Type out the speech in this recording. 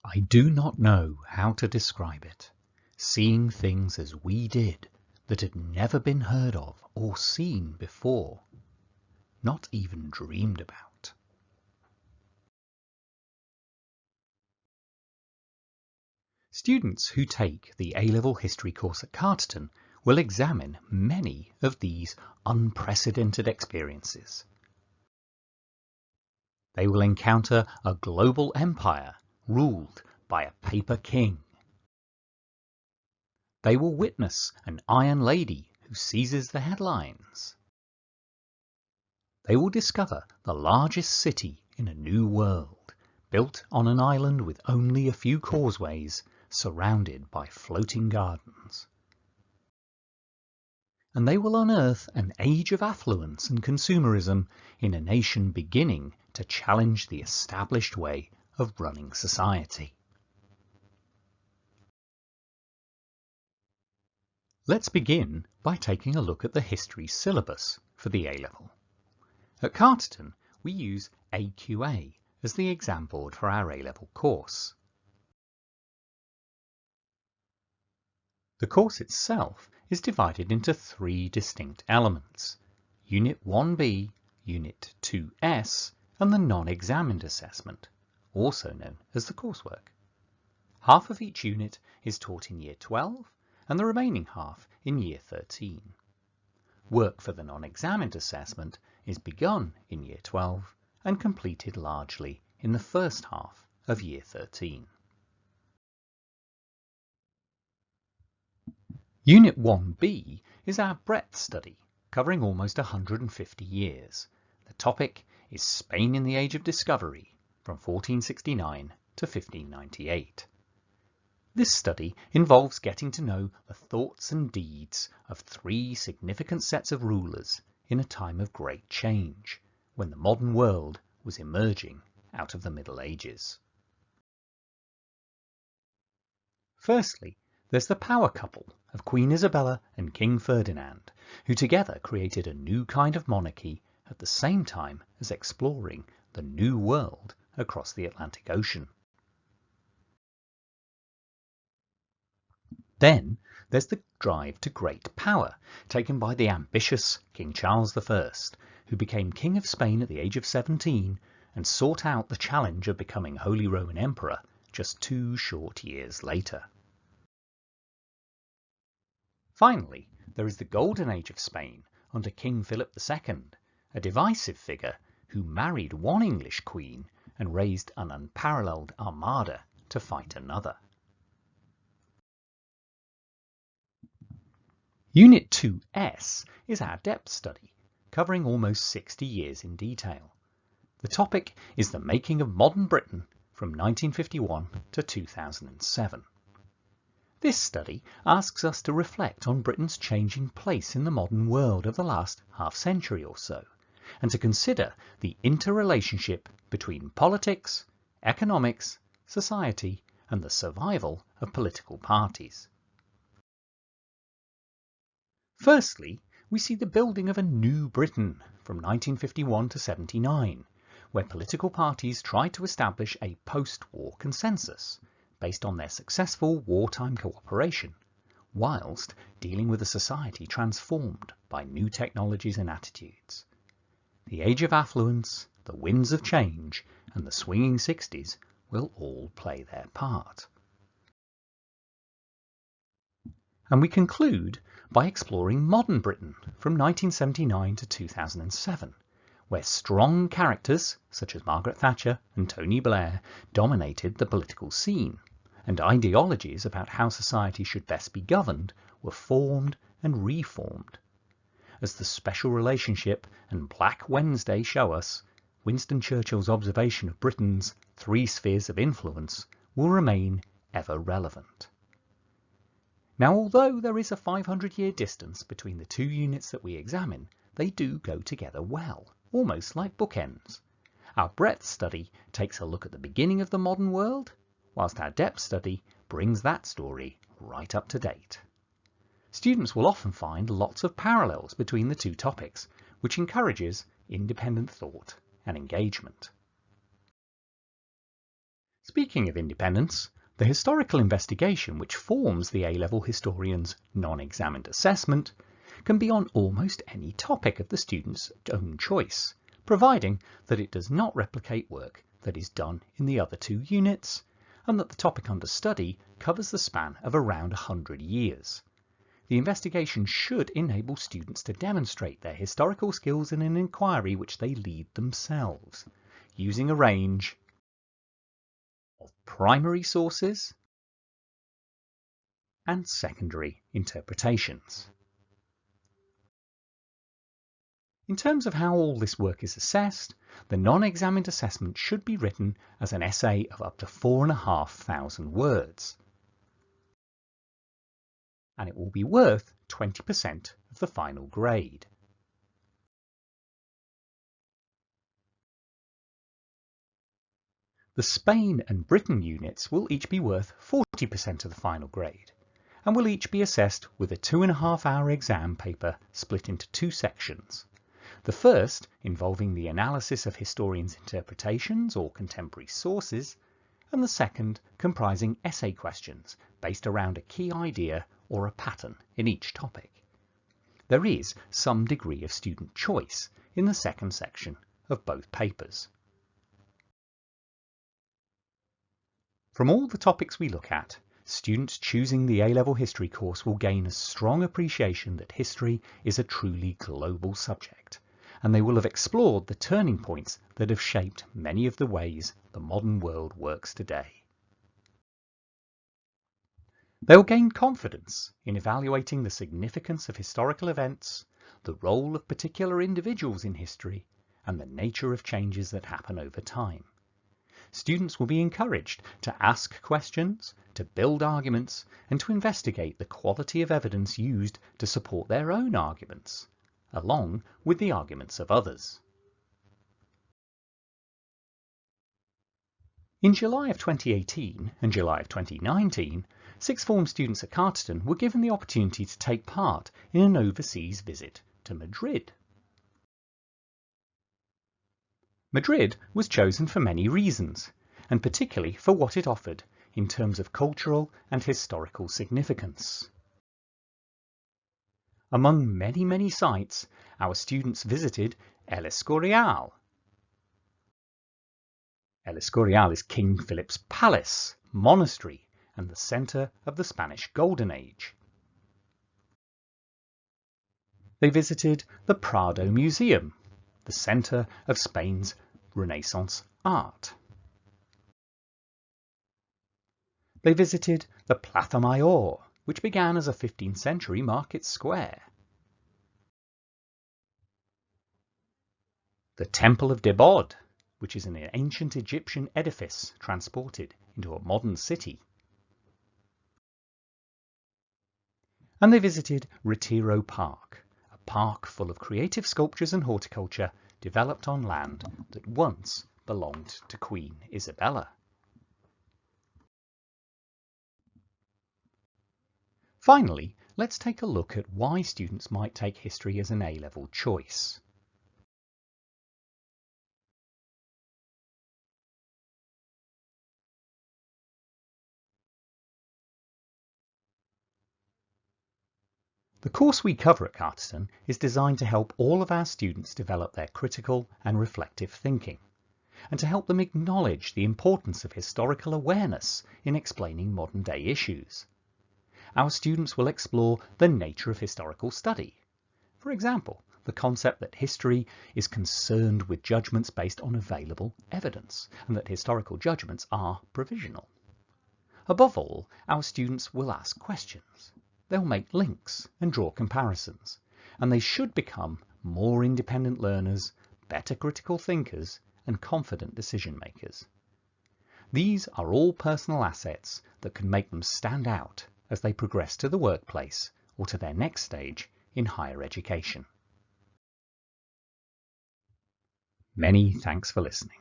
I do not know how to describe it. Seeing things as we did that had never been heard of or seen before, not even dreamed about. Students who take the A-level history course at Carterton will examine many of these unprecedented experiences. They will encounter a global empire ruled by a paper king. They will witness an iron lady who seizes the headlines. They will discover the largest city in a new world, built on an island with only a few causeways, surrounded by floating gardens. And they will unearth an age of affluence and consumerism in a nation beginning to challenge the established way of running society. Let's begin by taking a look at the history syllabus for the A-level. At Carterton, we use AQA as the exam board for our A-level course. The course itself is divided into three distinct elements: Unit 1B, Unit 2S, and the non-examined assessment, also known as the coursework. Half of each unit is taught in Year 12 and the remaining half in Year 13. Work for the non-examined assessment is begun in Year 12 and completed largely in the first half of Year 13. Unit 1B is our breadth study, covering almost 150 years. The topic is Spain in the Age of Discovery, from 1469 to 1598. This study involves getting to know the thoughts and deeds of three significant sets of rulers in a time of great change, when the modern world was emerging out of the Middle Ages. Firstly, there's the power couple of Queen Isabella and King Ferdinand, who together created a new kind of monarchy at the same time as exploring the new world across the Atlantic Ocean. Then there's the drive to great power taken by the ambitious King Charles I, who became King of Spain at the age of 17 and sought out the challenge of becoming Holy Roman Emperor just 2 short years later. Finally, there is the Golden Age of Spain under King Philip II, a divisive figure who married one English queen and raised an unparalleled armada to fight another. Unit 2S is our depth study, covering almost 60 years in detail. The topic is the making of modern Britain from 1951 to 2007. This study asks us to reflect on Britain's changing place in the modern world of the last half-century or so, and to consider the interrelationship between politics, economics, society, and the survival of political parties. Firstly, we see the building of a new Britain from 1951 to 79, where political parties tried to establish a post-war consensus based on their successful wartime cooperation, whilst dealing with a society transformed by new technologies and attitudes. The age of affluence, the winds of change, and the swinging 60s will all play their part. And we conclude by exploring modern Britain from 1979 to 2007, where strong characters such as Margaret Thatcher and Tony Blair dominated the political scene, and ideologies about how society should best be governed were formed and reformed. As the Special Relationship and Black Wednesday show us, Winston Churchill's observation of Britain's 3 spheres of influence will remain ever relevant. Now, although there is a 500-year distance between the two units that we examine, they do go together well, almost like bookends. Our breadth study takes a look at the beginning of the modern world, whilst our depth study brings that story right up to date. Students will often find lots of parallels between the two topics, which encourages independent thought and engagement. Speaking of independence, the historical investigation which forms the A-level historian's non-examined assessment can be on almost any topic of the student's own choice, providing that it does not replicate work that is done in the other 2 units, and that the topic under study covers the span of around 100 years. The investigation should enable students to demonstrate their historical skills in an inquiry which they lead themselves, using a range of primary sources and secondary interpretations. In terms of how all this work is assessed, the non-examined assessment should be written as an essay of up to 4,500 words, and it will be worth 20% of the final grade. The Spain and Britain units will each be worth 40% of the final grade, and will each be assessed with a 2.5-hour exam paper split into 2 sections. The first involving the analysis of historians' interpretations or contemporary sources, and the second comprising essay questions based around a key idea or a pattern in each topic. There is some degree of student choice in the second section of both papers. From all the topics we look at, students choosing the A-level history course will gain a strong appreciation that history is a truly global subject, and they will have explored the turning points that have shaped many of the ways the modern world works today. They will gain confidence in evaluating the significance of historical events, the role of particular individuals in history, and the nature of changes that happen over time. Students will be encouraged to ask questions, to build arguments, and to investigate the quality of evidence used to support their own arguments, along with the arguments of others. In July of 2018 and July of 2019, sixth form students at Carterton were given the opportunity to take part in an overseas visit to Madrid. Madrid was chosen for many reasons, and particularly for what it offered in terms of cultural and historical significance. Among many sites, our students visited El Escorial. El Escorial is King Philip's palace, monastery, and the centre of the Spanish Golden Age. They visited the Prado Museum, the centre of Spain's Renaissance art. They visited the Plaza Mayor, which began as a 15th century market square. The Temple of Debod, which is an ancient Egyptian edifice transported into a modern city. And they visited Retiro Park, a park full of creative sculptures and horticulture developed on land that once belonged to Queen Isabella. Finally, let's take a look at why students might take history as an A-level choice. The course we cover at Carterton is designed to help all of our students develop their critical and reflective thinking, and to help them acknowledge the importance of historical awareness in explaining modern-day issues. Our students will explore the nature of historical study. For example, the concept that history is concerned with judgments based on available evidence, and that historical judgments are provisional. Above all, our students will ask questions. They'll make links and draw comparisons, and they should become more independent learners, better critical thinkers, and confident decision makers. These are all personal assets that can make them stand out as they progress to the workplace or to their next stage in higher education. Many thanks for listening.